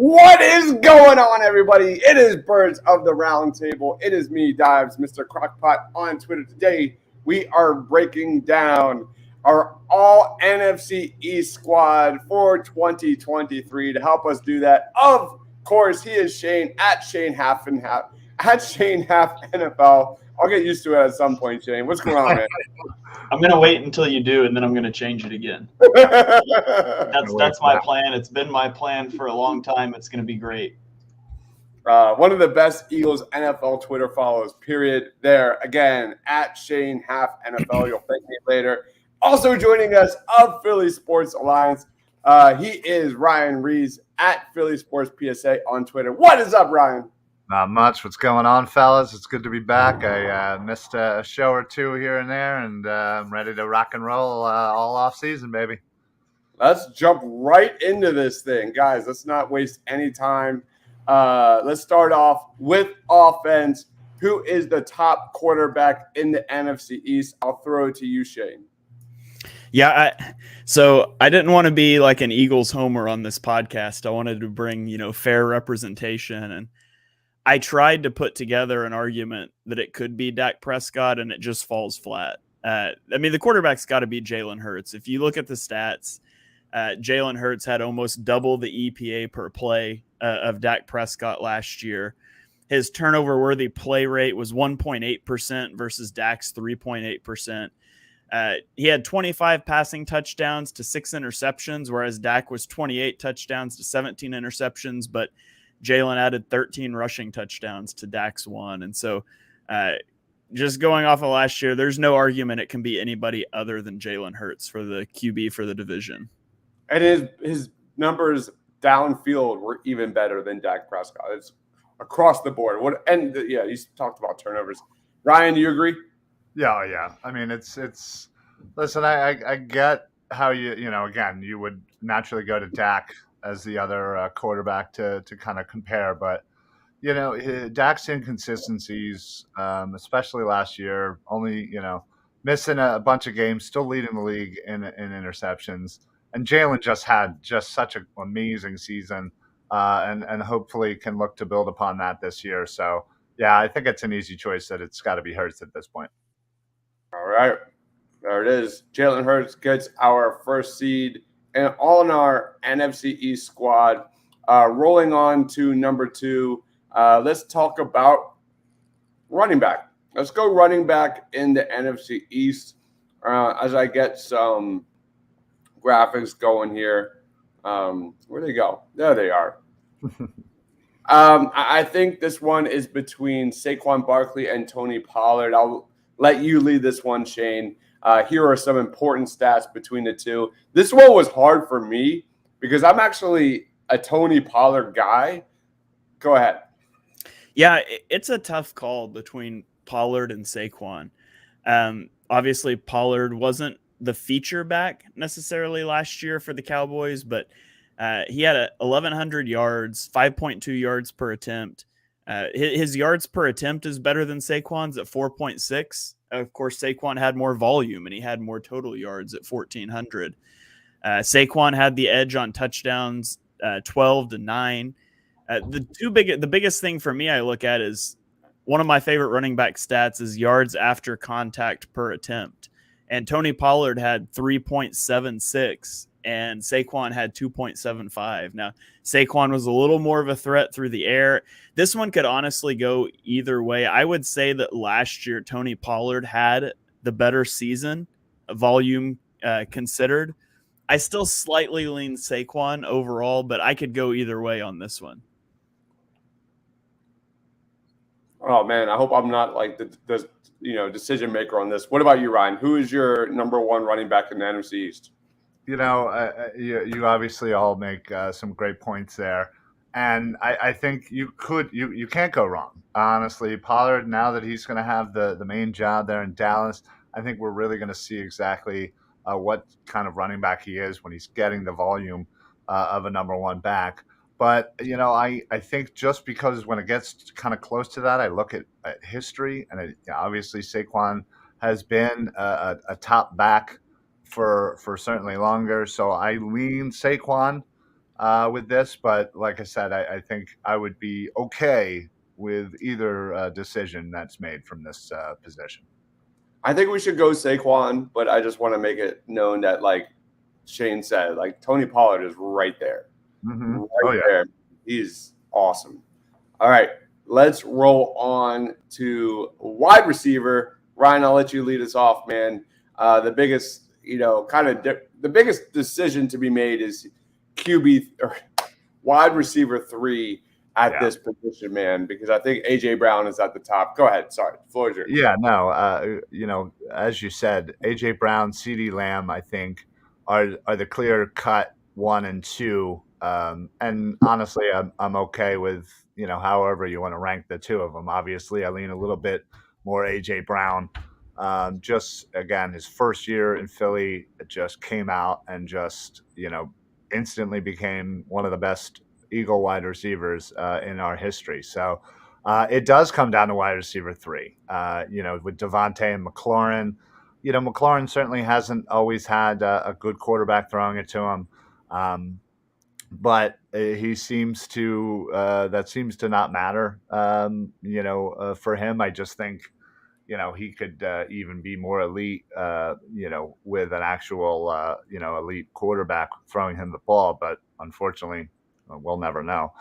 What is going on, everybody? It is Birds of the Round Table. It is me, Dives, Mr. Crockpot on Twitter. Today, we are breaking down our All-NFC East squad for 2023. To help us do that, of course, he is Shane, at Shane Half and Half, at Shane Half NFL. I'll get used to it at some point, Shane. What's going on, man? I'm going to wait until you do, and then I'm going to change it again. That's my plan. It's been my plan for a long time. It's going to be great. One of the best Eagles NFL Twitter follows, period. There, again, at Shane Half NFL. You'll thank me later. Also joining us of Philly Sports Alliance, he is Ryan Rees at Philly Sports PSA on Twitter. What is up, Ryan? Not much. What's going on, fellas? It's good to be back. I missed a show or two here and there, and I'm ready to rock and roll all off season, baby. Let's jump right into this thing. Guys, let's not waste any time. Let's start off with offense. Who is the top quarterback in the NFC East? I'll throw it to you, Shane. Yeah, so I didn't want to be like an Eagles homer on this podcast. I wanted to bring, fair representation, and I tried to put together an argument that it could be Dak Prescott, and it just falls flat. The quarterback's got to be Jalen Hurts. If you look at the stats, Jalen Hurts had almost double the EPA per play of Dak Prescott last year. His turnover-worthy play rate was 1.8% versus Dak's 3.8%. He had 25 passing touchdowns to 6 interceptions, whereas Dak was 28 touchdowns to 17 interceptions, but Jalen added 13 rushing touchdowns to Dak's 1. And so just going off of last year, there's no argument it can be anybody other than Jalen Hurts for the QB for the division. And his numbers downfield were even better than Dak Prescott. It's across the board. You talked about turnovers. Ryan, do you agree? Yeah. I mean, it's listen, I get how again, you would naturally go to Dak as the other quarterback to kind of compare. But, Dak's inconsistencies, especially last year, only, missing a bunch of games, still leading the league in interceptions. And Jalen just had such an amazing season and hopefully can look to build upon that this year. So, yeah, I think it's an easy choice that it's got to be Hurts at this point. All right. There it is. Jalen Hurts gets our first seed and all in our NFC East squad. Rolling on to number 2, let's talk about running back. Let's go running back in the NFC East as I get some graphics going here. Where'd they go? There they are. I think this one is between Saquon Barkley and Tony Pollard. I'll let you lead this one, Shane. Here are some important stats between the two. This one was hard for me because I'm actually a Tony Pollard guy. Go ahead. Yeah, it's a tough call between Pollard and Saquon. Obviously, Pollard wasn't the feature back necessarily last year for the Cowboys, but he had 1,100 yards, 5.2 yards per attempt. His yards per attempt is better than Saquon's at 4.6. Of course, Saquon had more volume and he had more total yards at 1,400. Saquon had the edge on touchdowns, 12-9. The biggest thing for me I look at is one of my favorite running back stats is yards after contact per attempt. And Tony Pollard had 3.76 and Saquon had 2.75. Now, Saquon was a little more of a threat through the air. This one could honestly go either way. I would say that last year, Tony Pollard had the better season, volume considered. I still slightly lean Saquon overall, but I could go either way on this one. Oh, man, I hope I'm not like the decision maker on this. What about you, Ryan? Who is your number 1 running back in the NFC East? You obviously all make some great points there. And I think you can't go wrong. Honestly, Pollard, now that he's going to have the main job there in Dallas, I think we're really going to see exactly what kind of running back he is when he's getting the volume of a number 1 back. But, I think just because when it gets kind of close to that, I look at history, and obviously Saquon has been a top back for certainly longer. So I lean Saquon. with this, but like I said, I think I would be okay with either decision that's made from this position. I think we should go Saquon, but I just want to make it known that, like Shane said, like Tony Pollard is right there. Mm-hmm. There. He's awesome. All right, let's roll on to wide receiver. Ryan, I'll let you lead us off, man. The biggest, the biggest decision to be made is QB or wide receiver 3 at this position, man, because I think AJ Brown is at the top. Go ahead. Sorry, floor is yours. Yeah, no, as you said, AJ Brown, CeeDee Lamb, I think are the clear cut 1 and 2. And honestly, I'm okay with, however you want to rank the two of them. Obviously, I lean a little bit more AJ Brown. Just again, his first year in Philly, it just came out and just, instantly became one of the best Eagle wide receivers in our history. So it does come down to wide receiver 3. With Devontae and McLaurin. McLaurin certainly hasn't always had a good quarterback throwing it to him. But he seems to that seems to not matter. For him, I just think he could even be more elite. With an actual elite quarterback throwing him the ball. But unfortunately, we'll never know.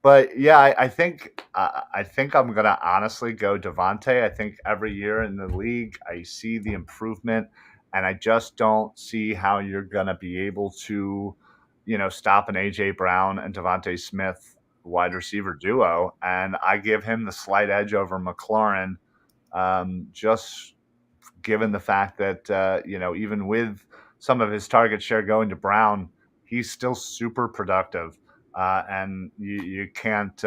But yeah, I think I'm gonna honestly go Devontae. I think every year in the league, I see the improvement, and I just don't see how you're gonna be able to, stop an AJ Brown and Devontae Smith wide receiver duo. And I give him the slight edge over McLaurin, just given the fact that even with some of his target share going to Brown, he's still super productive. And you can't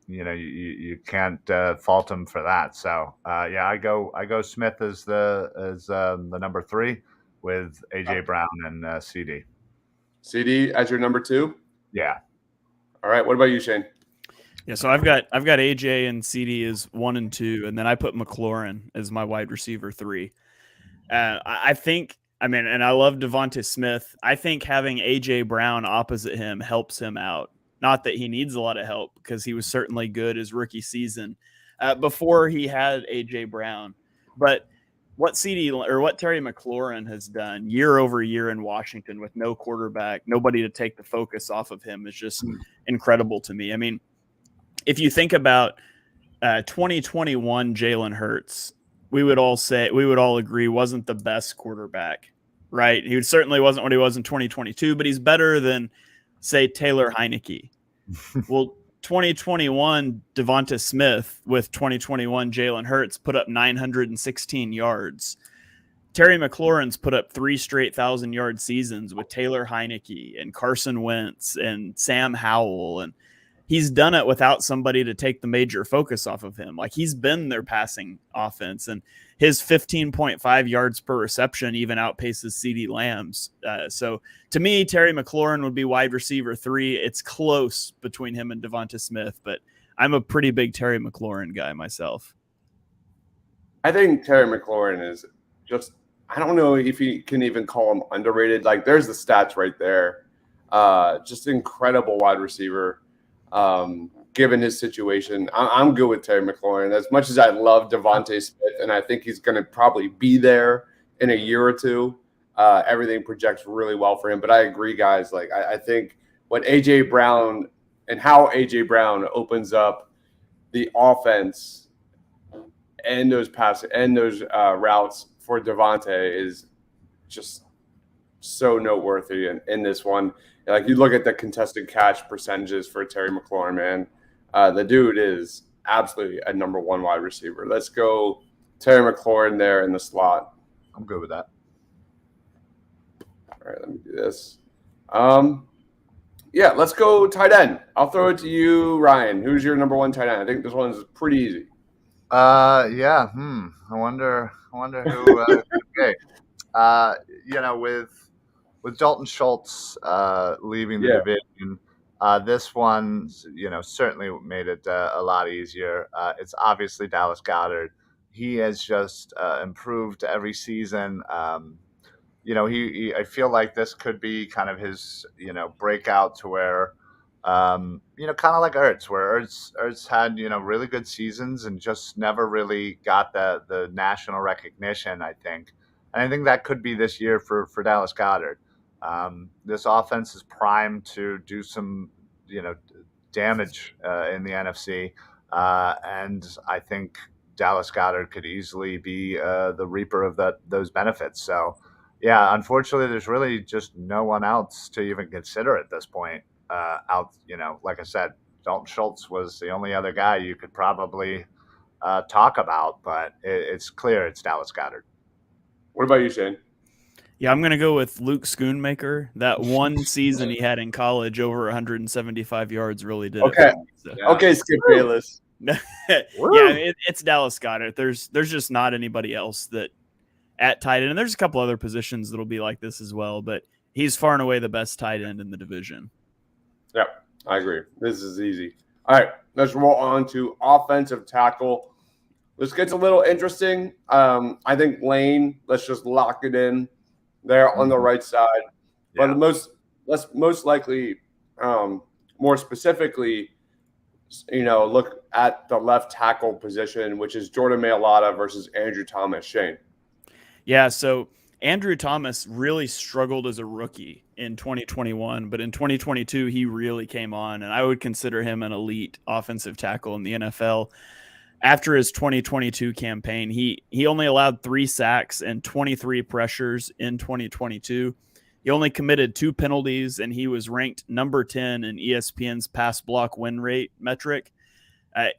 you can't fault him for that. So I go Smith as the number 3 with AJ Brown and CD. CD as your number 2. Yeah. All right. What about you, Shane? Yeah, so I've got AJ and CD as 1 and 2, and then I put McLaurin as my wide receiver 3. I think. I mean, and I love Devonta Smith. I think having AJ Brown opposite him helps him out. Not that he needs a lot of help, because he was certainly good his rookie season before he had AJ Brown. But what Terry McLaurin has done year over year in Washington with no quarterback, nobody to take the focus off of him, is just incredible to me. I mean, if you think about 2021 Jalen Hurts, we would all agree wasn't the best quarterback, right? He certainly wasn't what he was in 2022, but he's better than, say, Taylor Heineke. Well, 2021 Devonta Smith with 2021 Jalen Hurts put up 916 yards. Terry McLaurin's put up 3 straight 1,000-yard seasons with Taylor Heineke and Carson Wentz and Sam Howell, and he's done it without somebody to take the major focus off of him. Like, he's been their passing offense, and his 15.5 yards per reception even outpaces CeeDee Lamb's. So to me, Terry McLaurin would be wide receiver 3. It's close between him and Devonta Smith, but I'm a pretty big Terry McLaurin guy myself. I think Terry McLaurin is just, I don't know if you can even call him underrated. Like, there's the stats right there. Just incredible wide receiver. Given his situation, I'm good with Terry McLaurin. As much as I love Devonta Smith, and I think he's going to probably be there in a year or two, everything projects really well for him. But I agree, guys. Like, I think what AJ Brown and how AJ Brown opens up the offense and those passes and those routes for Devonta is just so noteworthy in this one. Like, you look at the contested catch percentages for Terry McLaurin, man. The dude is absolutely a number 1 wide receiver. Let's go Terry McLaurin there in the slot. I'm good with that. All right, let me do this. Let's go tight end. I'll throw it to you, Ryan. Who's your number 1 tight end? I think this one is pretty easy. I wonder who. Okay. With Dalton Schultz leaving the division, this one, certainly made it a lot easier. It's obviously Dallas Goedert. He has just improved every season. I feel like this could be kind of his, breakout to where, kind of like Ertz, where Ertz had, really good seasons and just never really got the national recognition, I think. And I think that could be this year for Dallas Goedert. This offense is primed to do some, damage in the NFC. And I think Dallas Goedert could easily be the reaper of those benefits. So, yeah, unfortunately, there's really just no one else to even consider at this point. Like I said, Dalton Schultz was the only other guy you could probably talk about, but it's clear it's Dallas Goedert. What about you, Shane? Yeah, I'm going to go with Luke Schoonmaker. That one season he had in college, over 175 yards, really did Okay. it for me. So. Yeah. Okay, Skip Bayless. It's Dallas Goedert. There's just not anybody else that at tight end. And there's a couple other positions that'll be like this as well, but he's far and away the best tight end in the division. Yep, I agree. This is easy. All right, let's roll on to offensive tackle. This gets a little interesting. I think Lane, let's just lock it in there on the right side. Yeah. But most likely, more specifically, look at the left tackle position, which is Jordan Mailata versus Andrew Thomas. Shane. Yeah, so Andrew Thomas really struggled as a rookie in 2021, but in 2022, he really came on, and I would consider him an elite offensive tackle in the NFL. After his 2022 campaign, he only allowed 3 sacks and 23 pressures in 2022. He only committed 2 penalties, and he was ranked number 10 in ESPN's pass block win rate metric.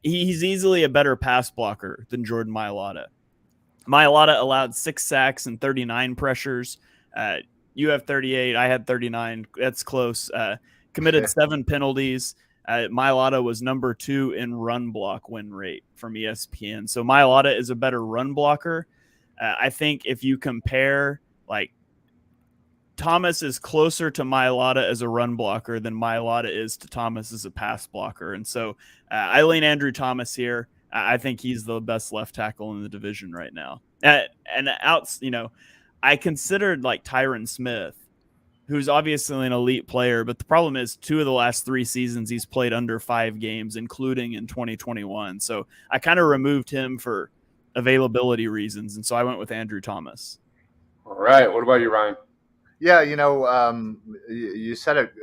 He's easily a better pass blocker than Jordan Mailata. Mailata allowed 6 sacks and 39 pressures. You have 38. I had 39. That's close. Committed 7 penalties. Mailata was number 2 in run block win rate from ESPN. So Mailata is a better run blocker. I think if you compare, Thomas is closer to Mailata as a run blocker than Mailata is to Thomas as a pass blocker. And so I lean Andrew Thomas here. I think he's the best left tackle in the division right now. I considered Tyron Smith, who's obviously an elite player, but the problem is 2 of the last 3 seasons he's played under 5 games, including in 2021. So I kind of removed him for availability reasons, and so I went with Andrew Thomas. All right. What about you, Ryan? Yeah, you said it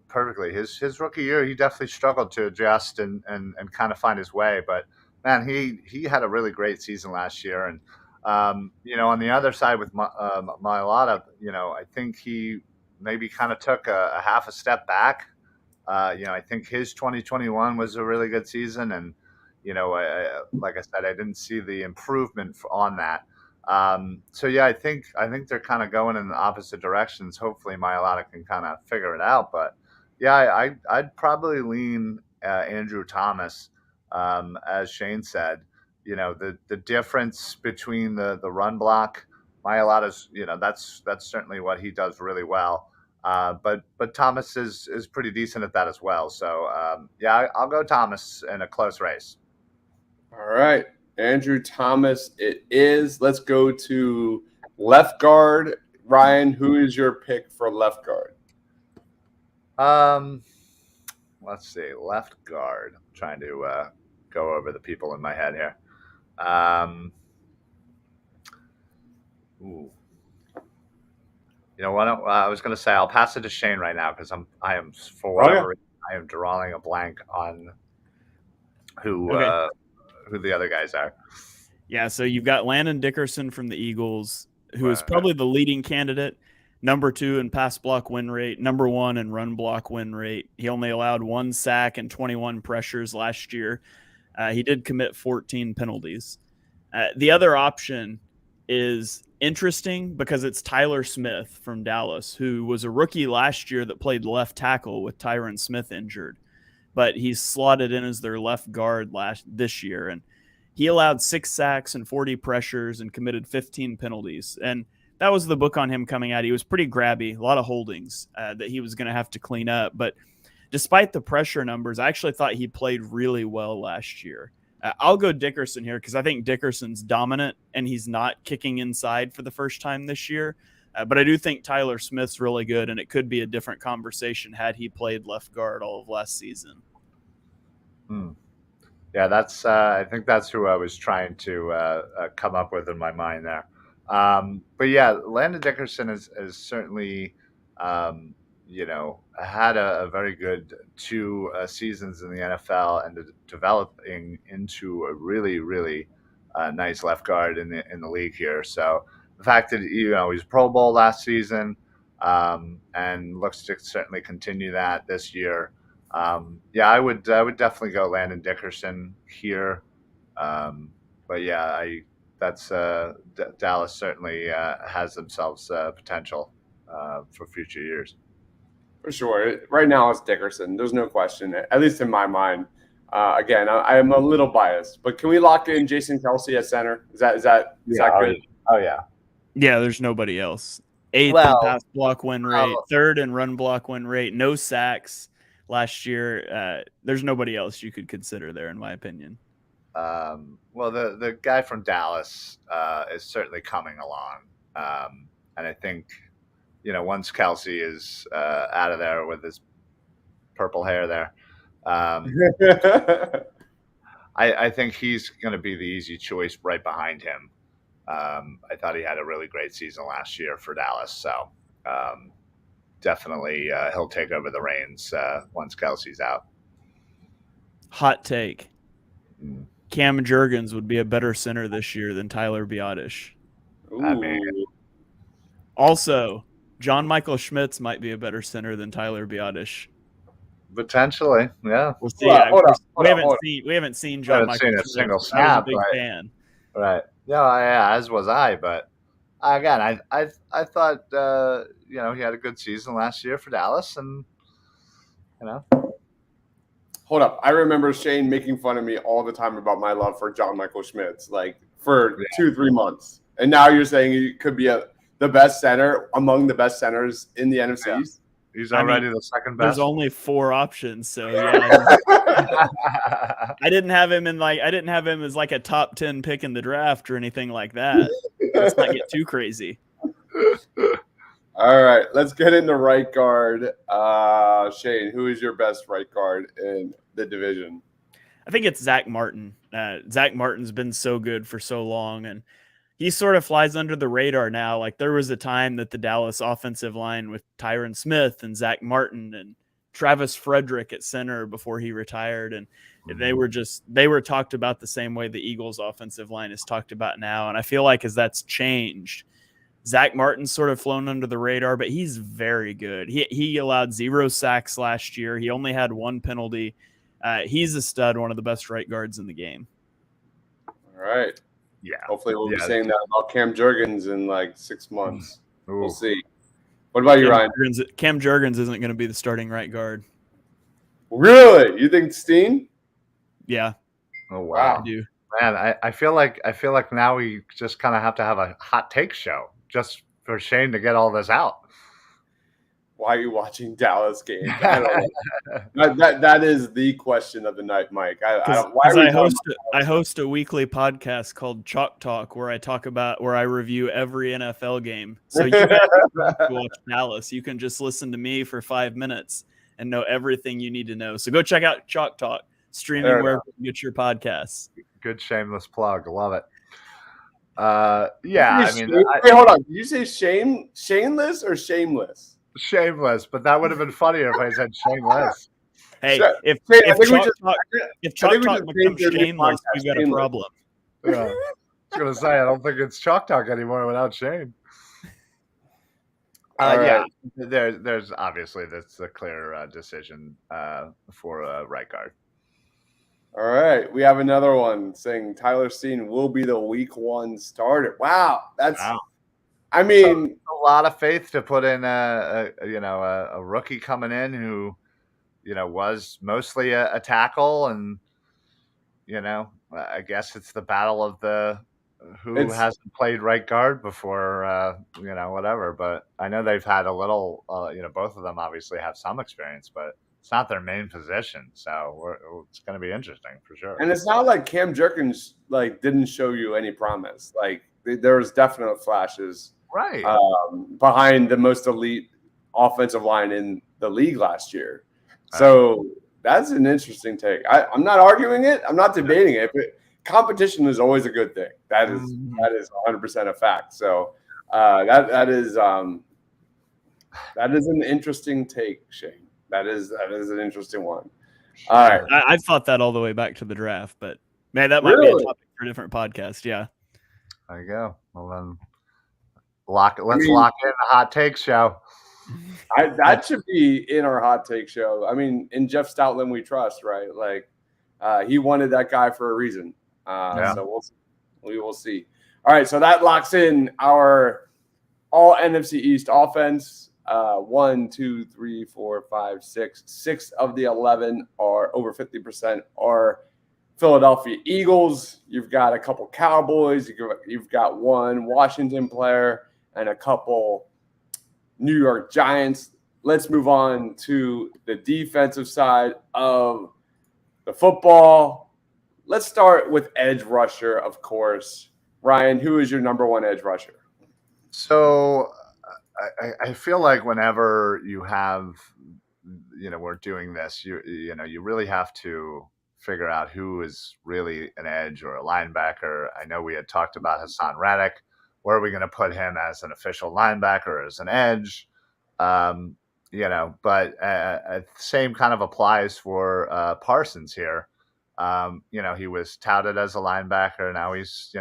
perfectly. His rookie year, he definitely struggled to adjust and kind of find his way. But man, he had a really great season last year. And on the other side with Mailata, I think he maybe kind of took a half a step back. I think his 2021 was a really good season, and like I said, I didn't see the improvement on that. So yeah, I think they're kind of going in the opposite directions. Hopefully Mailata can kind of figure it out, but yeah, I'd probably lean Andrew Thomas. As Shane said, the difference between the run block, Mailata's, that's certainly what he does really well. But Thomas is pretty decent at that as well. So yeah, I'll go Thomas in a close race. All right. Andrew Thomas it is. Let's go to left guard. Ryan, who is your pick for left guard? Let's see. Left guard. I'm trying to go over the people in my head here. Ooh. You know what? I was going to say I'll pass it to Shane right now because I am for whatever reason, I am drawing a blank on who the other guys are. Yeah, so you've got Landon Dickerson from the Eagles, who is probably the leading candidate, number 2 in pass block win rate, number 1 in run block win rate. He only allowed 1 sack and 21 pressures last year. He did commit 14 penalties. The other option is interesting because it's Tyler Smith from Dallas, who was a rookie last year that played left tackle with Tyron Smith injured, but he's slotted in as their left guard this year. And he allowed 6 sacks and 40 pressures and committed 15 penalties. And that was the book on him coming out. He was pretty grabby, a lot of holdings that he was going to have to clean up. But despite the pressure numbers, I actually thought he played really well last year. I'll go Dickerson here because I think Dickerson's dominant and he's not kicking inside for the first time this year. But I do think Tyler Smith's really good, and it could be a different conversation had he played left guard all of last season. Yeah, that's. I think that's who I was trying to come up with in my mind there. But yeah, Landon Dickerson is certainly, had a very good 2 seasons in the NFL and developing into a really, really nice left guard in the league here. So the fact that he's Pro Bowl last season and looks to certainly continue that this year. I would definitely go Landon Dickerson here. But yeah, that's Dallas certainly has themselves potential for future years. For sure. Right now it's Dickerson. There's no question, at least in my mind. Again, I am a little biased, but can we lock in Jason Kelce at center? Is that good? Oh yeah. Yeah, there's nobody else. 8th in pass block win rate, 3rd in run block win rate, no sacks last year. There's nobody else you could consider there, in my opinion. Well, the guy from Dallas is certainly coming along, and I think once Kelce is out of there with his purple hair there, I think he's going to be the easy choice right behind him. I thought he had a really great season last year for Dallas, so definitely he'll take over the reins once Kelce's out. Hot take. Cam Jurgens would be a better center this year than Tyler Biadasz. I mean, also, John Michael Schmitz might be a better center than Tyler Biadasz. Potentially, yeah. We'll see. We haven't seen John Michael Schmitz. A single snap. Big fan. Right. Yeah, as was I. But again, I thought he had a good season last year for Dallas, and Hold up. I remember Shane making fun of me all the time about my love for John Michael Schmitz, like for 2-3 months. And now you're saying he could be the best center among the best centers in the NFC East? He's already the second best. There's only 4 options, so yeah. I didn't have him as like a top 10 pick in the draft or anything like that. Let's not get too crazy. All right, let's get into right guard. Shane, who is your best right guard in the division? I think it's Zach Martin. Zach Martin's been so good for so long, and he sort of flies under the radar now. Like there was a time that the Dallas offensive line with Tyron Smith and Zach Martin and Travis Frederick at center before he retired, and they were talked about the same way the Eagles offensive line is talked about now. And I feel like as that's changed, Zach Martin's sort of flown under the radar, but he's very good. He allowed 0 sacks last year. He only had 1 penalty. He's a stud, one of the best right guards in the game. All right. Yeah. Hopefully we'll be saying that about Cam Jurgens in like 6 months. Ooh. We'll see. What about you, Ryan? Cam Jurgens isn't going to be the starting right guard. Really? You think Steen? Yeah. Oh wow. I do. Man, I feel like now we just kind of have to have a hot take show just for Shane to get all this out. Why are you watching Dallas games? I don't know. that is the question of the night, Mike. I host a weekly podcast called Chalk Talk where I review every NFL game. So you guys can watch Dallas. You can just listen to me for 5 minutes and know everything you need to know. So go check out Chalk Talk, streaming wherever you get your podcasts. Good shameless plug. Love it. Wait, hold on. Did you say shameless or shameless? Shameless, but that would have been funnier if I said shameless. Hey, if Chalk Talk becomes shameless, we've got a problem. Yeah. I was going to say, I don't think it's Chalk Talk anymore without Shane. Yeah, there's obviously that's a clear decision for right guard. All right, we have another one saying Tyler Steen will be the week 1 starter. Wow, I mean, a lot of faith to put in a rookie coming in who, was mostly a tackle, and I guess it's the battle of who hasn't played right guard before, whatever. But I know they've had a little, both of them obviously have some experience, but it's not their main position, so it's going to be interesting for sure. And it's not like Cam Jurgens didn't show you any promise. Like there was definite flashes Right. behind the most elite offensive line in the league last year. So that's an interesting take. I'm not arguing it. I'm not debating it. But competition is always a good thing. That is 100% a fact. So that is an interesting take, Shane. That is an interesting one. All right. I thought that all the way back to the draft, but man, that might be a topic for a different podcast. Yeah. There you go. Well then, lock in the hot take show. That should be in our hot take show. I mean, in Jeff Stoutland we trust, right? Like he wanted that guy for a reason. So we will see. All right, so that locks in our all NFC East offense. 1, 2, 3, 4, 5, 6. 6 of the 11 are over 50% are Philadelphia Eagles. You've got a couple Cowboys. You've got one Washington player and a couple New York Giants. Let's move on to the defensive side of the football. Let's start with edge rusher, of course. Ryan, who is your number one edge rusher? So I feel like whenever you have, we're doing this, you really have to figure out who is really an edge or a linebacker. I know we had talked about Hassan Reddick. Where are we going to put him as an official linebacker or as an edge? But same kind of applies for Parsons here. He was touted as a linebacker. Now he's,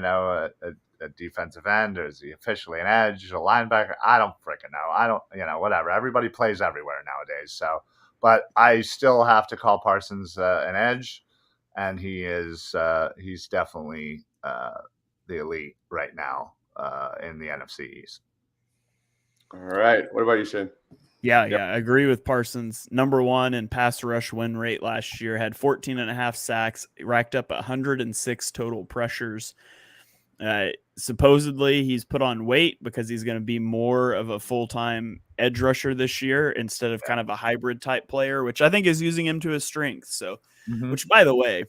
a defensive end, or is he officially an edge, a linebacker? I don't freaking know. I don't, whatever. Everybody plays everywhere nowadays. So, but I still have to call Parsons an edge, and he's definitely the elite right now in the NFC East. All right. What about you, Shane? Yeah, I agree with Parsons. Number one in pass rush win rate last year, had 14.5 sacks, racked up 106 total pressures. Supposedly he's put on weight because he's going to be more of a full-time edge rusher this year instead of kind of a hybrid type player, which I think is using him to his strengths. So, which by the way,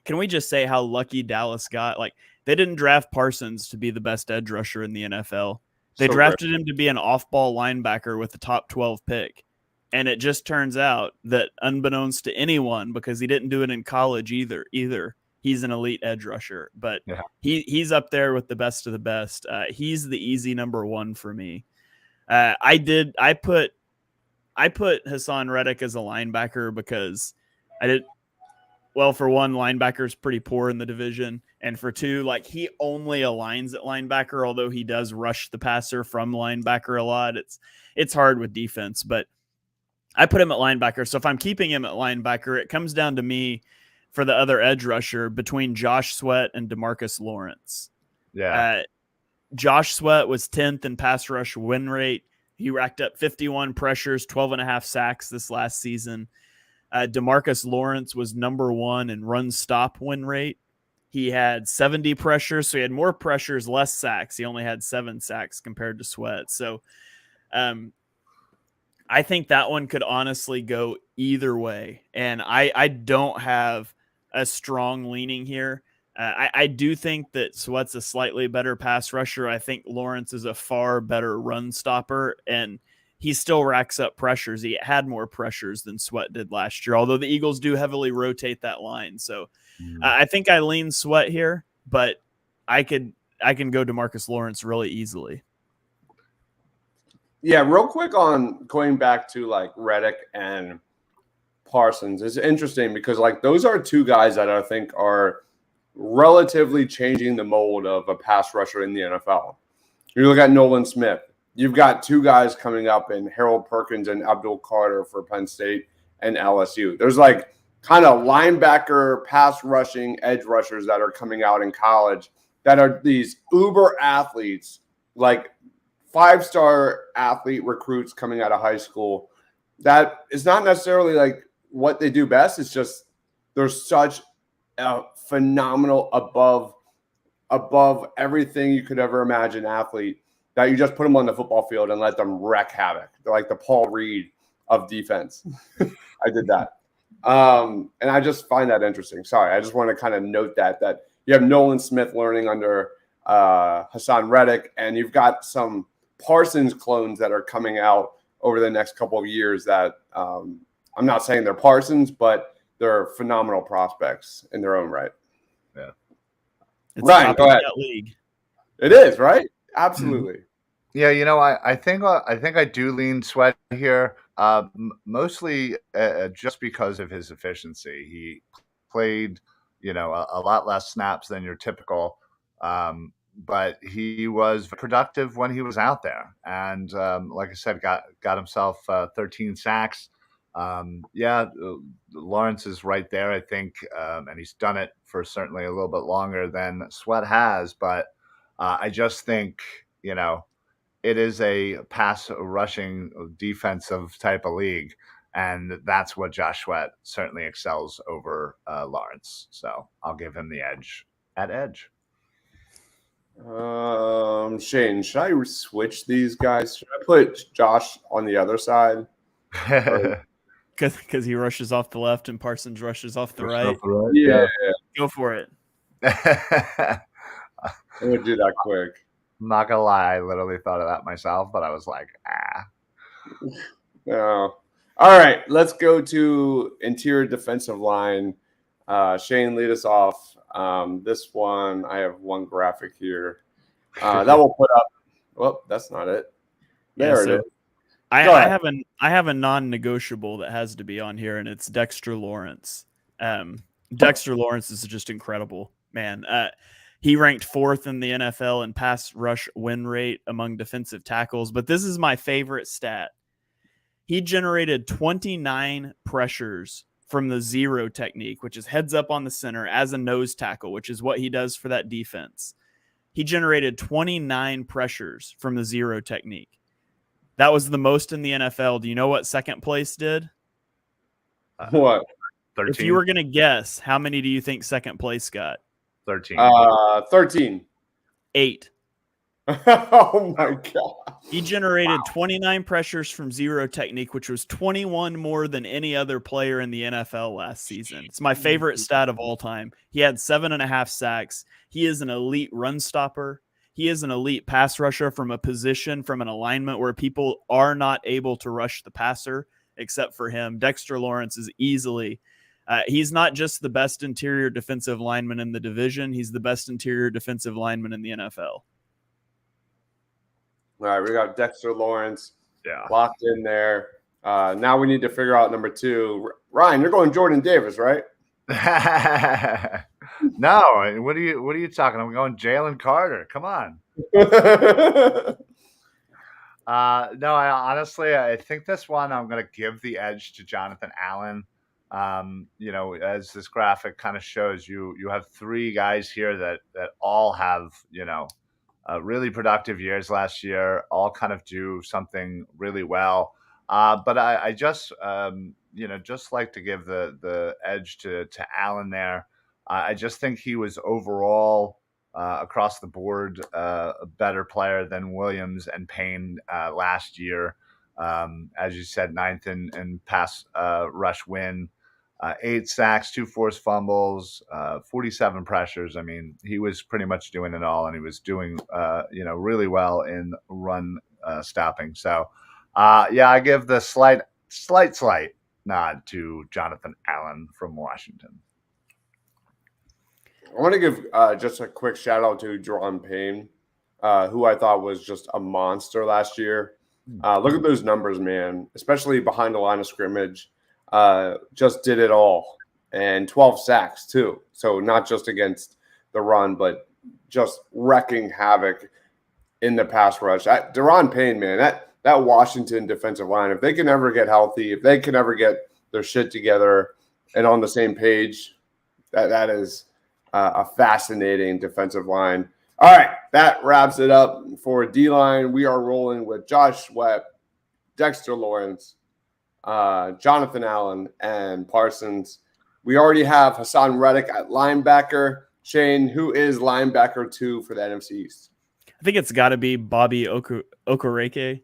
can we just say how lucky Dallas got? They didn't draft Parsons to be the best edge rusher in the NFL. They drafted him to be an off-ball linebacker with the top 12 pick. And it just turns out that unbeknownst to anyone, because he didn't do it in college either, he's an elite edge rusher, but he's up there with the best of the best. He's the easy number one for me. I put Hassan Reddick as a linebacker because for one, linebacker is pretty poor in the division. And for two, he only aligns at linebacker, although he does rush the passer from linebacker a lot. It's hard with defense, but I put him at linebacker. So if I'm keeping him at linebacker, it comes down to me for the other edge rusher between Josh Sweat and DeMarcus Lawrence. Yeah. Josh Sweat was 10th in pass rush win rate. He racked up 51 pressures, 12.5 sacks this last season. DeMarcus Lawrence was number one in run stop win rate. He had 70 pressures, so he had more pressures, less sacks. He only had 7 sacks compared to Sweat. So I think that one could honestly go either way. And I don't have a strong leaning here. I do think that Sweat's a slightly better pass rusher. I think Lawrence is a far better run stopper, and he still racks up pressures. He had more pressures than Sweat did last year, although the Eagles do heavily rotate that line. So I think I lean Sweat here, but I can go DeMarcus Lawrence really easily. Yeah, real quick on going back to Reddick and Parsons. It's interesting because those are two guys that I think are relatively changing the mold of a pass rusher in the NFL. You look at Nolan Smith. You've got two guys coming up in Harold Perkins and Abdul Carter for Penn State and LSU. There's kind of linebacker, pass rushing, edge rushers that are coming out in college that are these uber athletes, 5-star athlete recruits coming out of high school. That is not necessarily what they do best. It's just there's such a phenomenal above everything you could ever imagine athlete that you just put them on the football field and let them wreak havoc. They're like the Paul Reed of defense. I did that. And I just find that interesting. Sorry, I just want to kind of note that you have Nolan Smith learning under Hassan Reddick, and you've got some Parsons clones that are coming out over the next couple of years that I'm not saying they're Parsons, but they're phenomenal prospects in their own right. Yeah. It's Ryan, go ahead. League. It is, right? Absolutely. Yeah, I think I do lean Sweat here, mostly just because of his efficiency. He played, a lot less snaps than your typical, but he was productive when he was out there, and like I said, got himself 13 sacks. Lawrence is right there, I think, and he's done it for certainly a little bit longer than Sweat has, but I just think, it is a pass rushing defensive type of league, and that's what Josh Sweat certainly excels over Lawrence. So I'll give him the edge at edge. Shane, should I switch these guys? Should I put Josh on the other side? Because he rushes off the left and Parsons rushes off the right. Yeah. Go for it. I would do that quick. I'm not gonna lie, I literally thought of that myself, but I was like, No. All right, let's go to interior defensive line. Shane, lead us off. This one, I have one graphic here that we'll put up. Well, that's not it. There it is. I have a non-negotiable that has to be on here, and it's Dexter Lawrence. Dexter Lawrence is just incredible, man. He ranked 4th in the NFL in pass rush win rate among defensive tackles. But this is my favorite stat. He generated 29 pressures from the zero technique, which is heads up on the center as a nose tackle, which is what he does for that defense. He generated 29 pressures from the zero technique. That was the most in the NFL. Do you know what second place did? What? 13. If you were going to guess, how many do you think second place got? 13. 13. 8. Oh my God. He generated 29 pressures from zero technique, which was 21 more than any other player in the NFL last season. It's my favorite stat of all time. He had 7.5 sacks. He is an elite run stopper. He is an elite pass rusher from a position, from an alignment where people are not able to rush the passer except for him. Dexter Lawrence is easily he's not just the best interior defensive lineman in the division. He's the best interior defensive lineman in the NFL. All right, we got Dexter Lawrence locked in there. Now we need to figure out number 2. Ryan, you're going Jordan Davis, right? No, what are you talking? I'm going Jalen Carter. Come on. No, I think this one I'm going to give the edge to Jonathan Allen. As this graphic kind of shows, you have 3 guys here that all have, really productive years last year, all kind of do something really well. But I just, just like to give the edge to Allen there. I just think he was overall across the board a better player than Williams and Payne last year. As you said, 9th in pass rush win. 8 sacks, 2 forced fumbles, 47 pressures. I mean, he was pretty much doing it all, and he was doing, really well in run stopping. So, I give the slight nod to Jonathan Allen from Washington. I want to give just a quick shout out to Jerron Payne, who I thought was just a monster last year. Look at those numbers, man, especially behind the line of scrimmage. Just did it all, and 12 sacks too. So not just against the run, but just wrecking havoc in the pass rush. Jerron Payne, man, that Washington defensive line, if they can ever get healthy, if they can ever get their shit together and on the same page, that is a fascinating defensive line. All right, that wraps it up for D-line. We are rolling with Josh Sweat, Dexter Lawrence, Jonathan Allen, and Parsons. We already have Hassan Reddick at linebacker. Shane, who is linebacker 2 for the NFC East? I think it's got to be Bobby Okereke.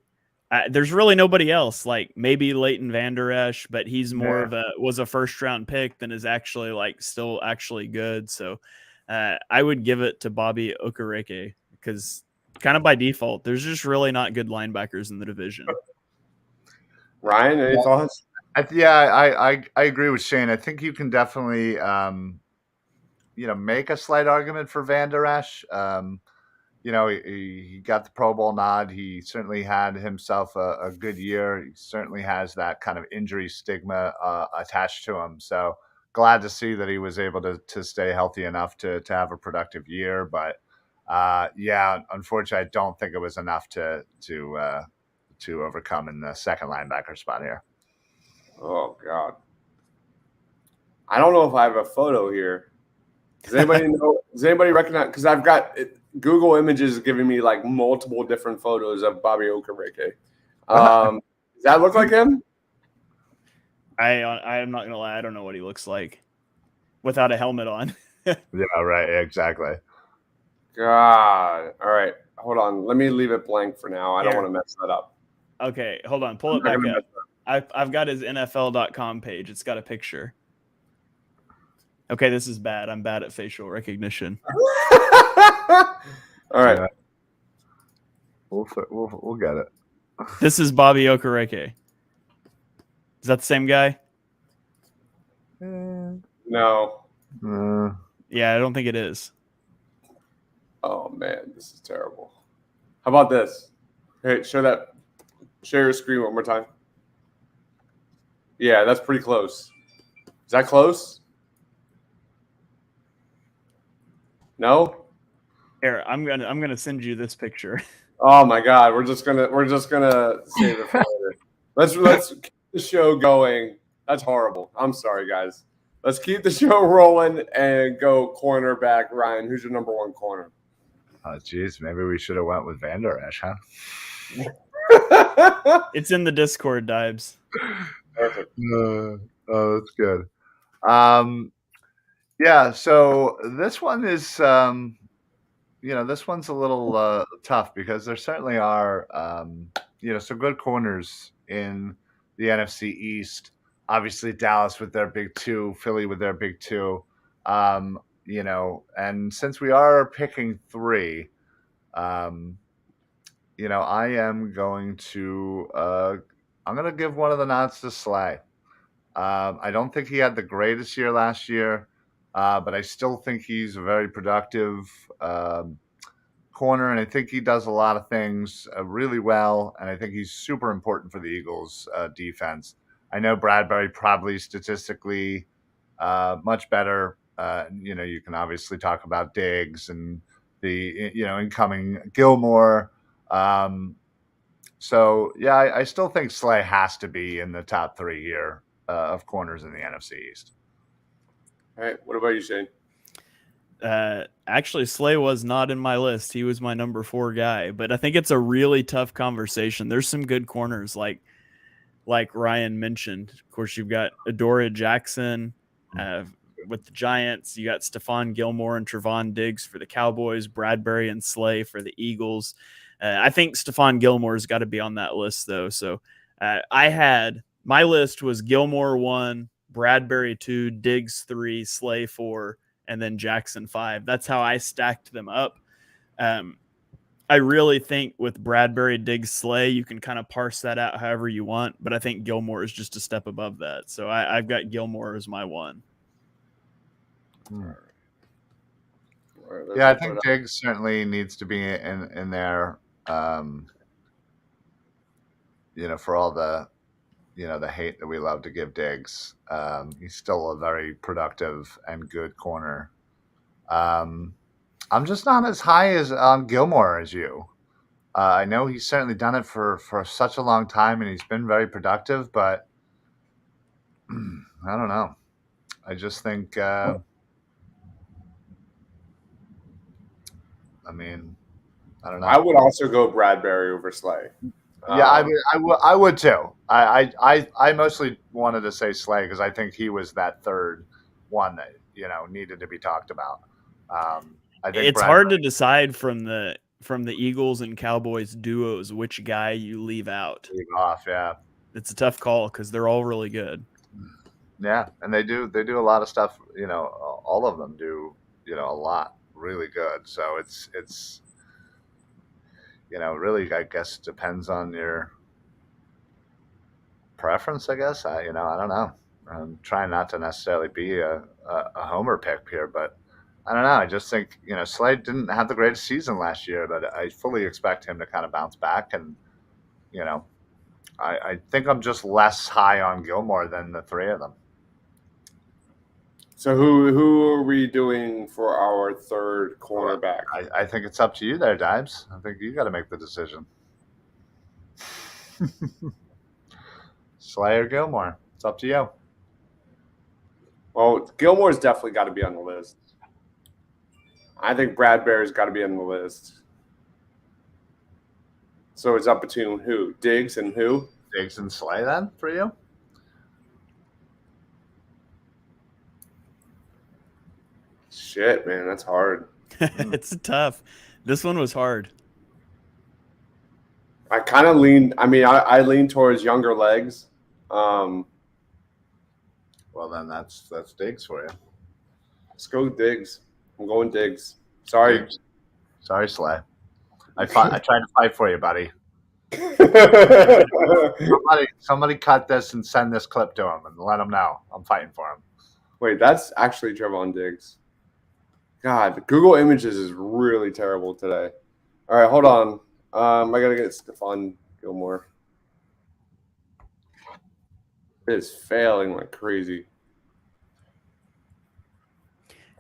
There's really nobody else. Like maybe Leighton Vander Esch, but he's more was a first round pick than is actually still actually good. So I would give it to Bobby Okereke because kind of by default, there's just really not good linebackers in the division. Ryan, any thoughts? I agree with Shane. I think you can definitely make a slight argument for Van Der Esch. He got the Pro Bowl nod. He certainly had himself a good year. He certainly has that kind of injury stigma attached to him. So glad to see that he was able to stay healthy enough to have a productive year. But unfortunately, I don't think it was enough to overcome in the second linebacker spot here. Oh God, I don't know if I have a photo here. Does anybody know? Does anybody recognize? Because I've got Google Images giving me like multiple different photos of Bobby Okereke. Does that look like him? I am not gonna lie. I don't know what he looks like without a helmet on. Yeah, right. Exactly. God. All right. Hold on. Let me leave it blank for now. I don't want to mess that up. Okay, hold on. Pull it back up. I've got his NFL.com page. It's got a picture. Okay, this is bad. I'm bad at facial recognition. All right. Yeah. We'll get it. This is Bobby Okereke. Is that the same guy? No. Yeah, I don't think it is. Oh man, this is terrible. How about this? Hey, share your screen one more time. Yeah, that's pretty close. Is that close? No? Here, I'm gonna send you this picture. Oh my God, we're just gonna save it for later. Let's keep the show going. That's horrible. I'm sorry, guys. Let's keep the show rolling and go cornerback. Ryan, who's your number one corner? Oh, geez, maybe we should have went with Van Der Esch, huh? It's in the Discord, Dibes. Perfect. Oh, that's good. So this one is, this one's a little tough because there certainly are, some good corners in the NFC East. Obviously, Dallas with their big two, Philly with their big two. And since we are picking three, I am going to I'm going to give one of the nods to Slay. I don't think he had the greatest year last year, but I still think he's a very productive corner, and I think he does a lot of things really well, and I think he's super important for the Eagles' defense. I know Bradbury probably statistically much better. You can obviously talk about Diggs and the incoming Gilmore. I still think Slay has to be in the top three here of corners in the NFC East. All right, what about you, Shane? Actually, Slay was not in my list. He was my number 4 guy, but I think it's a really tough conversation. There's some good corners, like Ryan mentioned. Of course, you've got Adoree Jackson with the Giants. You got Stephon Gilmore and Trevon Diggs for the Cowboys, Bradbury and Slay for the Eagles. I think Stephon Gilmore's got to be on that list, though. So my list was Gilmore 1, Bradbury 2, Diggs 3, Slay 4, and then Jackson 5. That's how I stacked them up. I really think with Bradbury, Diggs, Slay, you can kind of parse that out however you want, but I think Gilmore is just a step above that. So I've got Gilmore as my 1. Yeah, I think Diggs certainly needs to be in there. For all the the hate that we love to give Diggs, he's still a very productive and good corner. I'm just not as high as on Gilmore as you. I know he's certainly done it for such a long time, and he's been very productive, but I don't know. I just think, I don't know. I would also go Bradbury over Slay. Yeah, I would too. I mostly wanted to say Slay because I think he was that third one that needed to be talked about. I think it's hard to decide from the Eagles and Cowboys duos which guy you leave out. Leave off, yeah. It's a tough call because they're all really good. Yeah, and they do a lot of stuff. All of them do a lot, really good. So it's really, I guess, depends on your preference. I guess I don't know. I'm trying not to necessarily be a homer pick here, but I don't know. I just think Slade didn't have the greatest season last year, but I fully expect him to kind of bounce back. And I think I'm just less high on Gilmore than the three of them. So who are we doing for our third cornerback? I think it's up to you there, Dibes. I think you got to make the decision. Slay or Gilmore? It's up to you. Well, Gilmore's definitely got to be on the list. I think Bradbury's got to be on the list. So it's up between who? Diggs and who? Diggs and Slay then for you? Shit, man, that's hard. It's tough. This one was hard. I kind of lean. I mean, I lean towards younger legs. Well, then that's Diggs for you. Let's go Diggs. I'm going Diggs. Sorry. Diggs. Sorry, Slay. I tried to fight for you, buddy. somebody cut this and send this clip to him and let him know I'm fighting for him. Wait, that's actually Trevon Diggs. God, Google Images is really terrible today. All right, hold on. I gotta get Stephon Gilmore. It is failing like crazy.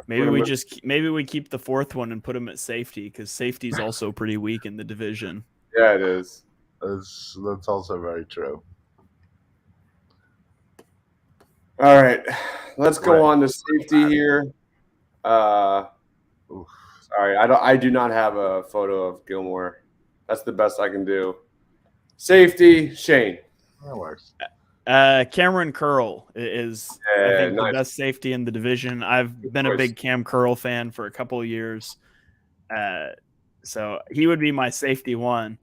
Maybe we keep the fourth one and put him at safety because safety's also pretty weak in the division. Yeah, it is. That's also very true. All right, let's go on to safety here. Sorry, I do not have a photo of Gilmore. That's the best I can do. Safety, Shane. That works. Cameron Curl is I think nice. the best safety in the division. I've been a big Cam Curl fan for a couple of years. So he would be my safety one.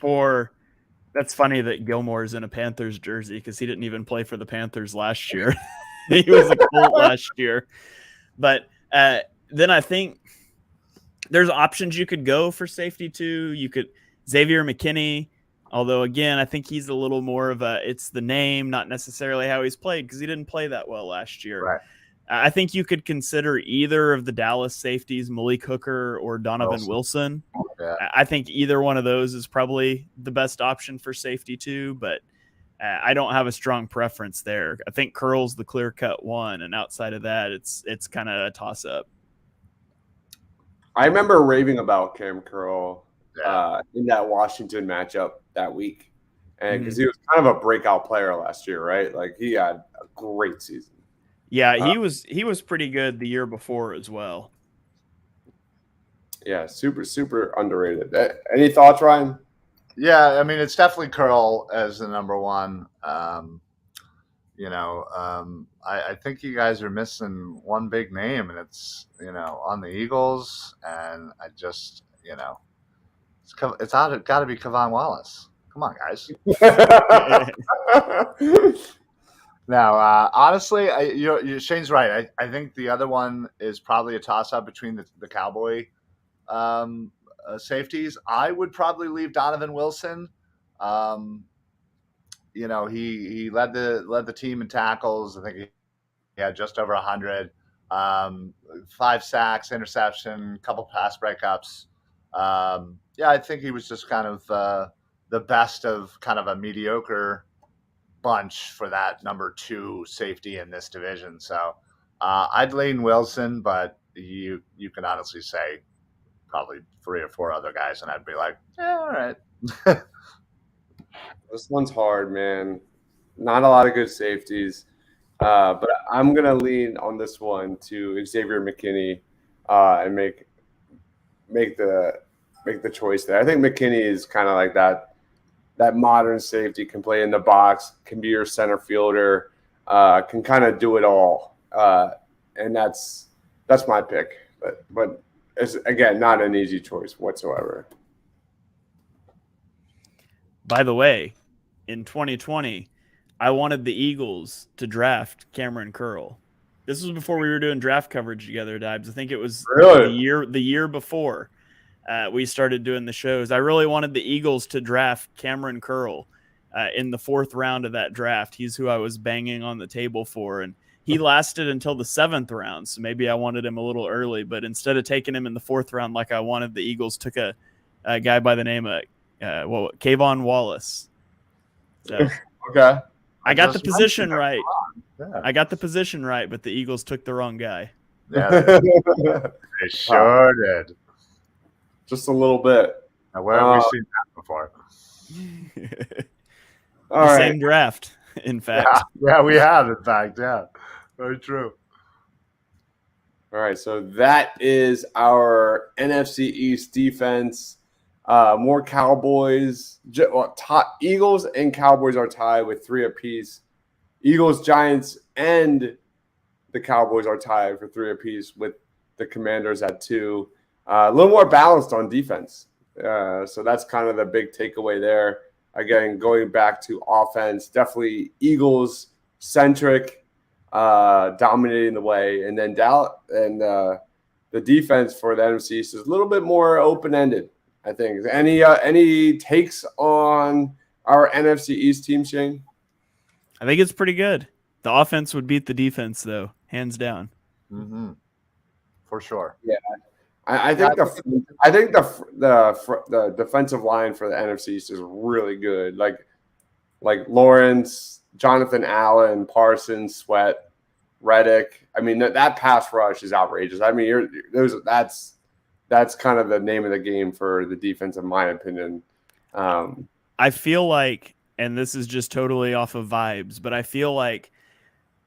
That's funny that Gilmore's in a Panthers jersey because he didn't even play for the Panthers last year. He was a Colt last year. But then I think there's options you could go for safety too. You could Xavier McKinney, although again, I think he's a little more of it's the name, not necessarily how he's played because he didn't play that well last year. Right. I think you could consider either of the Dallas safeties, Malik Hooker or Donovan Wilson. Yeah. I think either one of those is probably the best option for safety too, but I don't have a strong preference there. I think Curl's the clear-cut one, and outside of that, it's kind of a toss-up. I remember raving about Cam Curl in that Washington matchup that week, and because he was kind of a breakout player last year, right? Like he had a great season. Yeah, he was pretty good the year before as well. Yeah, super underrated. Any thoughts, Ryan? Yeah, I mean it's definitely Curl as the number one. I think you guys are missing one big name, and it's on the Eagles, and I just it's got to be Kevon Wallace. Come on, guys. Now, honestly, Shane's right. I think the other one is probably a toss-up between the Cowboy safeties. I would probably leave Donovan Wilson. He led the team in tackles. I think he had just over 100, 5 sacks, interception, couple pass breakups. I think he was just kind of the best of kind of a mediocre bunch for that number 2 safety in this division. So I'd lean Wilson, but you can honestly say probably 3 or 4 other guys, and I'd be like, all right. This one's hard, man. Not a lot of good safeties, but I'm gonna lean on this one to Xavier McKinney and make the choice there. I think McKinney is kind of like that modern safety, can play in the box, can be your center fielder, can kind of do it all, and that's my pick. But it's again not an easy choice whatsoever. By the way, in 2020, I wanted the Eagles to draft Cameron Curl. This was before we were doing draft coverage together, Dibs. I think it was Really? the year before we started doing the shows. I really wanted the Eagles to draft Cameron Curl in the 4th round of that draft. He's who I was banging on the table for, and he lavasted until the 7th round. So maybe I wanted him a little early, but instead of taking him in the 4th round like I wanted, the Eagles took a guy by the name of Kayvon Wallace. So Okay. I got the position right. Yeah. I got the position right, but the Eagles took the wrong guy. Yeah, they sure did. Just a little bit. Now, where have we seen that before? Same draft, in fact. Yeah, we have, in fact. Yeah, very true. All right, so that is our NFC East defense. More Cowboys. Eagles and Cowboys are tied with 3 apiece. Eagles, Giants, and the Cowboys are tied for 3 apiece with the Commanders at 2. A little more balanced on defense. So that's kind of the big takeaway there. Again, going back to offense, definitely Eagles-centric, dominating the way. And then the defense for the NFC East is a little bit more open-ended, I think. Any takes on our NFC East team, Shane? I think it's pretty good. The offense would beat the defense, though, hands down. Mm-hmm. For sure. Yeah, I think the defensive line for the NFC East is really good. Like Lawrence, Jonathan Allen, Parsons, Sweat, Reddick. I mean that pass rush is outrageous. I mean that's kind of the name of the game for the defense, in my opinion. I feel like, and this is just totally off of vibes, but I feel like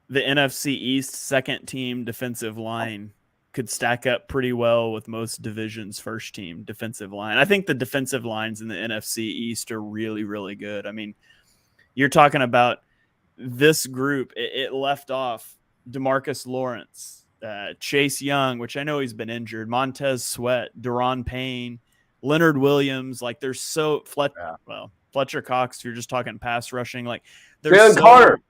the NFC East second team defensive line could stack up pretty well with most divisions' first team defensive line. I think the defensive lines in the NFC East are really, really good. I mean, you're talking about this group. It left off DeMarcus Lawrence, Chase Young, which I know he's been injured, Montez Sweat, Daron Payne, Leonard Williams. Like there's Fletcher Cox, if you're just talking pass rushing, like there's Carter.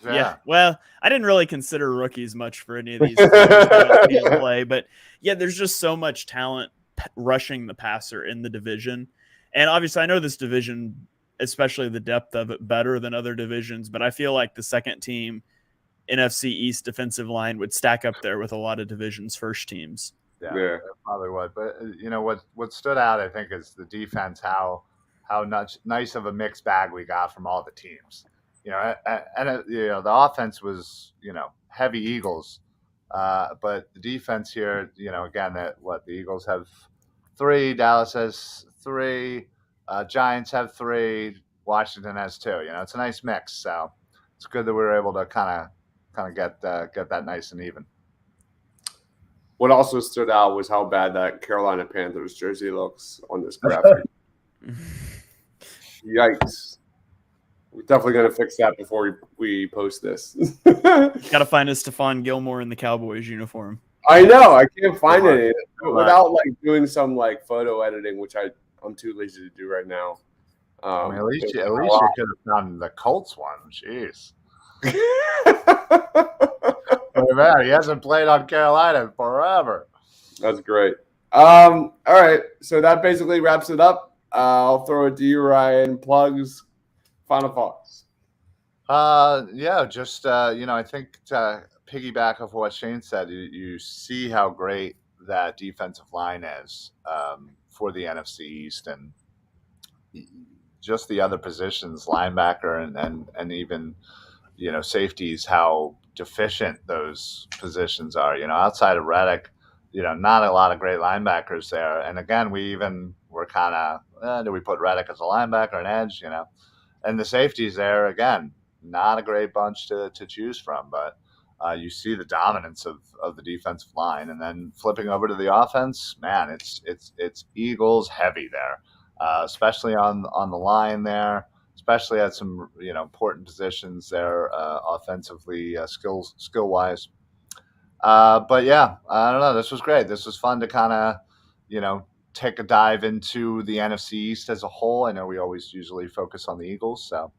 Yeah. Well, I didn't really consider rookies much for any of these play, but yeah, there's just so much talent rushing the passer in the division. And obviously I know this division, especially the depth of it, better than other divisions, but I feel like the second team NFC East defensive line would stack up there with a lot of divisions' first teams. Yeah, it probably would. But you know what stood out, I think, is the defense. How nice of a mixed bag we got from all the teams. You know, and the offense was heavy Eagles, but the defense here, again, the Eagles have 3, Dallas has 3, Giants have 3, Washington has 2. It's a nice mix, so it's good that we were able to kind of get that nice and even. What also stood out was how bad that Carolina Panthers jersey looks on this graphic. Yikes. We're definitely going to fix that before we post this. Got to find a Stephon Gilmore in the Cowboys uniform. I know. I can't find it without doing some photo editing, which I'm too lazy to do right now. At least you could have done the Colts one. Jeez. Man, he hasn't played on Carolina forever. That's great. All right. So that basically wraps it up. I'll throw it to you, Ryan. Plugs. Final thoughts. Just I think to piggyback off what Shane said, you see how great that defensive line is for the NFC East, and just the other positions, linebacker and even safeties, how deficient those positions are. Outside of Reddick, not a lot of great linebackers there. And again, we even were kind of do we put Reddick as a linebacker, an edge, And the safeties there, again, not a great bunch to choose from, but you see the dominance of the defensive line. And then flipping over to the offense, man, it's Eagles heavy there, especially on the line there, especially at some important positions there offensively, skill wise. But yeah, I don't know. This was great. This was fun to kind of take a dive into the NFC East as a whole. I know we always usually focus on the Eagles, so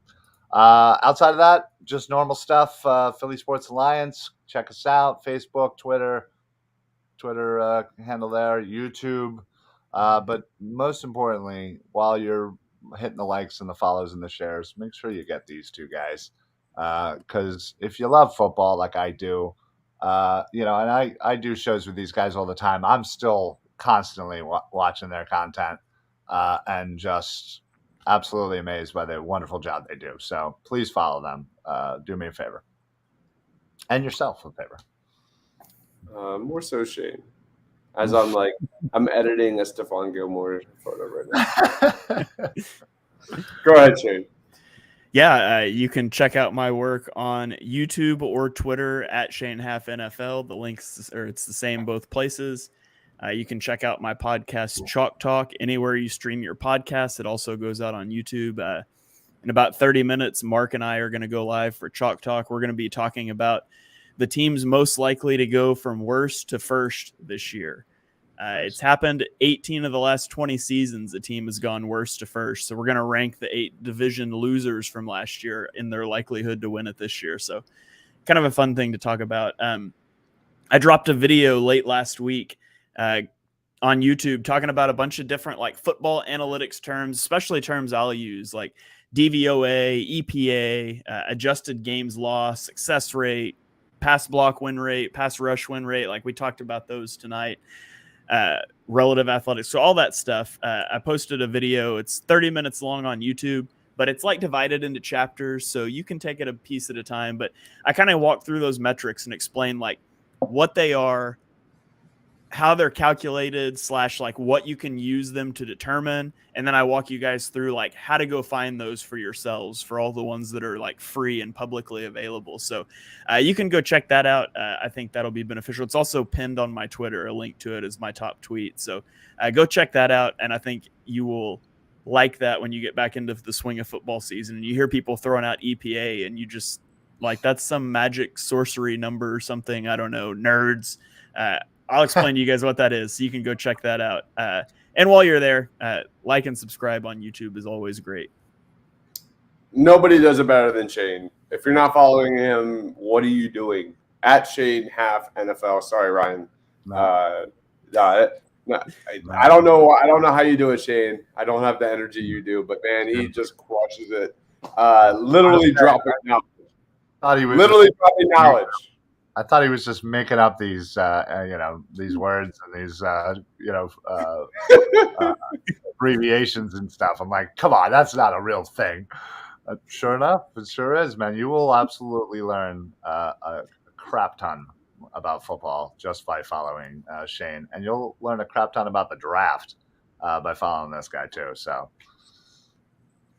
Outside of that, just normal stuff. Philly Sports Alliance. Check us out. Facebook, Twitter handle there, YouTube. But most importantly, while you're hitting the likes and the follows and the shares, make sure you get these two guys. Because if you love football like I do, and I do shows with these guys all the time, I'm still constantly watching their content and just absolutely amazed by the wonderful job they do. So please follow them. Do me a favor. And yourself a favor. More so Shane. As I'm editing a Stephon Gilmore photo right now. Go ahead, Shane. Yeah, you can check out my work on YouTube or Twitter at Shane Half NFL. The links it's the same both places. You can check out my podcast Chalk Talk anywhere you stream your podcast. It also goes out on YouTube. In about 30 minutes, Mark and I are going to go live for Chalk Talk. We're going to be talking about the teams most likely to go from worst to first this year. It's happened 18 of the last 20 seasons. A team has gone worst to first. So we're going to rank the 8 division losers from last year in their likelihood to win it this year. So kind of a fun thing to talk about. I dropped a video late last week on YouTube talking about a bunch of different like football analytics terms, especially terms I'll use like DVOA, EPA, adjusted games lost, success rate, pass block win rate, pass rush win rate. Like we talked about those tonight. Relative athletics. So all that stuff. I posted a video. It's 30 minutes long on YouTube, but it's like divided into chapters. So you can take it a piece at a time. But I kind of walk through those metrics and explain like what they are, how they're calculated / like what you can use them to determine. And then I walk you guys through like how to go find those for yourselves for all the ones that are like free and publicly available. So you can go check that out. I think that'll be beneficial. It's also pinned on my Twitter. A link to it is my top tweet. So go check that out. And I think you will like that when you get back into the swing of football season and you hear people throwing out EPA and you just like, that's some magic sorcery number or something. I don't know, nerds. I'll explain to you guys what that is. So you can go check that out. And while you're there, like and subscribe on YouTube is always great. Nobody does it better than Shane. If you're not following him, what are you doing? At Shane Half NFL. Sorry, Ryan. No. I don't know. I don't know how you do it, Shane. I don't have the energy you do, but man, he just crushes it. Literally dropping knowledge. Dropping knowledge. I thought he was just making up these, these words and these, abbreviations and stuff. I'm like, come on, that's not a real thing. Sure enough, it sure is, man. You will absolutely learn a crap ton about football just by following Shane, and you'll learn a crap ton about the draft by following this guy too. So,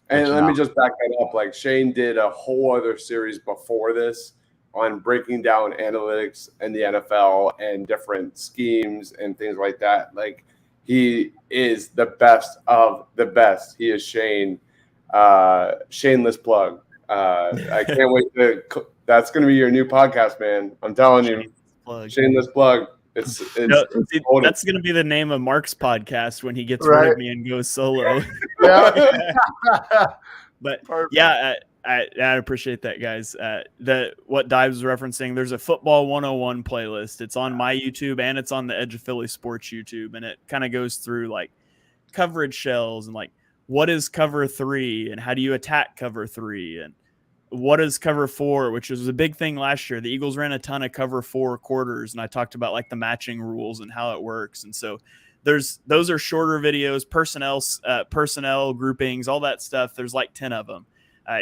and let me just back that up. Like Shane did a whole other series before this on breaking down analytics in the NFL and different schemes and things like that. Like he is the best of the best. He is Shane. Shameless plug. I can't wait that's going to be your new podcast, man. I'm telling you. Shameless plug. It's that's going to be the name of Mark's podcast when he gets rid of me and goes solo. But perfect. Yeah, I appreciate that, guys. What Dives was referencing, there's a Football 101 playlist. It's on my YouTube and it's on the Edge of Philly Sports YouTube, and it kind of goes through like coverage shells and like what is cover 3 and how do you attack cover 3 and what is cover 4, which was a big thing last year. The Eagles ran a ton of cover 4 quarters, and I talked about like the matching rules and how it works. And so those are shorter videos, personnel groupings, all that stuff. There's like 10 of them.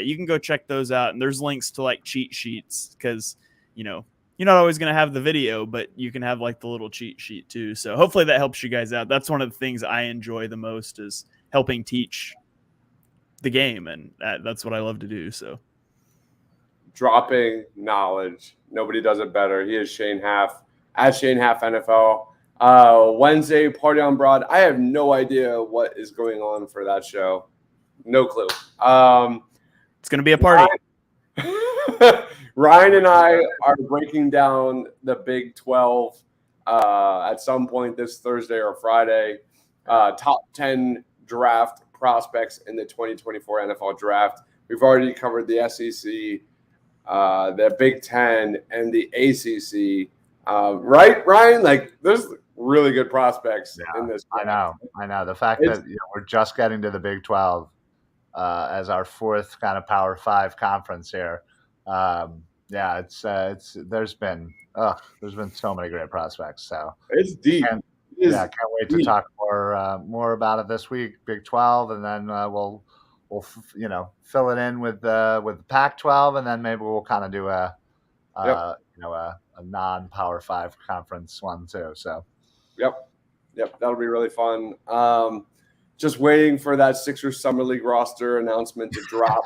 You can go check those out, and there's links to like cheat sheets because, you're not always going to have the video, but you can have like the little cheat sheet too. So hopefully that helps you guys out. That's one of the things I enjoy the most is helping teach the game, and that's what I love to do. So dropping knowledge. Nobody does it better. He is Shane Half at Shane Half NFL. Wednesday, Party on Broad. I have no idea what is going on for that show. No clue. It's going to be a party. Ryan and I are breaking down the Big 12 at some point this Thursday or Friday. Top 10 draft prospects in the 2024 NFL draft. We've already covered the SEC, the Big Ten, and the ACC. Right, Ryan? Like, there's really good prospects in this draft. I know. The fact that we're just getting to the Big 12 as our fourth kind of Power 5 conference here. It's there's been so many great prospects. So it's deep. Can't wait to talk more about it this week. Big 12, and then we'll fill it in with the Pac-12, and then maybe we'll kind of do a non-Power 5 conference one too. So Yep, that'll be really fun. Just waiting for that Sixers Summer League roster announcement to drop.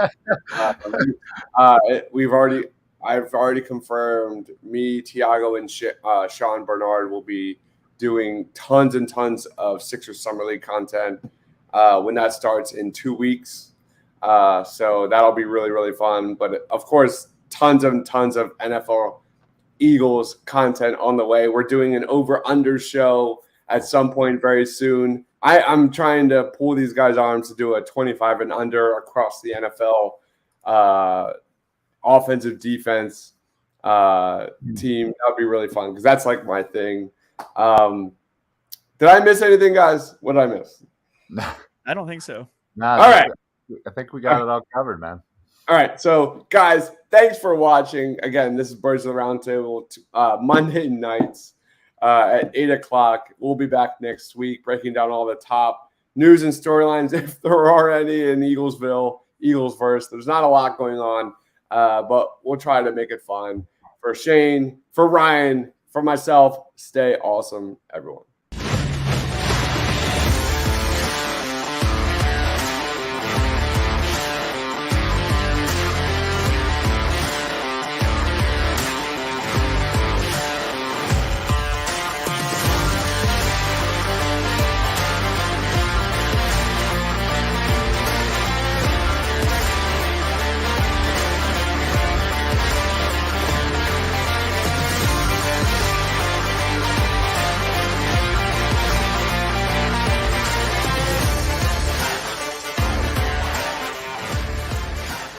I've already confirmed me, Tiago, and Sean Bernard will be doing tons and tons of Sixers Summer League content when that starts in 2 weeks. So that'll be really, really fun. But of course, tons and tons of NFL Eagles content on the way. We're doing an over-under show at some point very soon. I'm trying to pull these guys' arms to do a 25 and under across the NFL offensive defense team. That would be really fun because that's like my thing. Did I miss anything, guys? What did I miss? I don't think so. No, all right. I think we got it all covered, man. All right. So, guys, thanks for watching. Again, this is Birds of the Roundtable Monday nights at 8 o'clock. We'll be back next week breaking down all the top news and storylines, if there are any, in Eaglesville, Eaglesverse. There's not a lot going on, but we'll try to make it fun. For Shane, for Ryan, for myself, stay awesome, everyone.